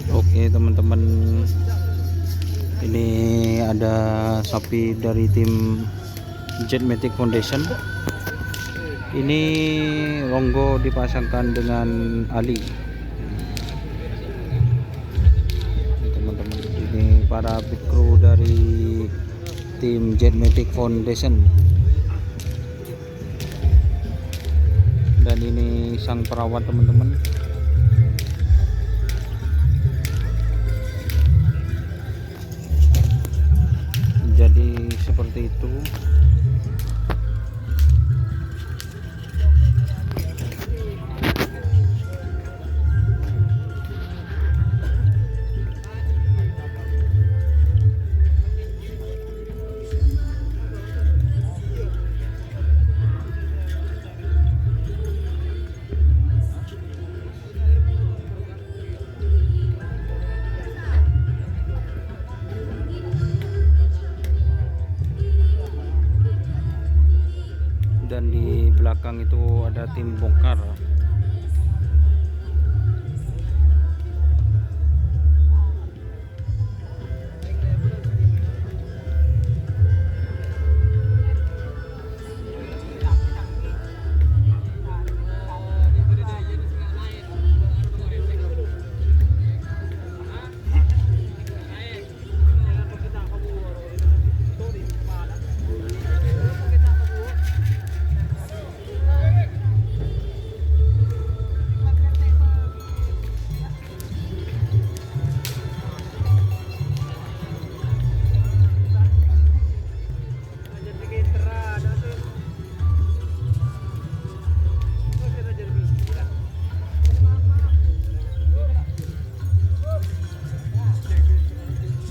Oke teman-teman, ini ada sapi dari tim Jetmatic Foundation. Ini Ronggo dipasangkan dengan Ali. Ini teman-teman, ini para pit crew dari tim Jetmatic Foundation. Dan ini sang perawat teman-teman. Jadi seperti itu. Dan di belakang itu ada tim bongkar.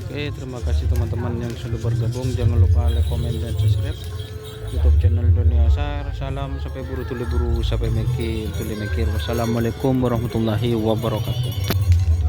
Oke, terima kasih teman-teman yang sudah bergabung. Jangan lupa like, comment, dan subscribe YouTube channel Dunia Asar. Salam sampai buru tuli buru sampai mikir tuli mikir. Wassalamualaikum warahmatullahi wabarakatuh.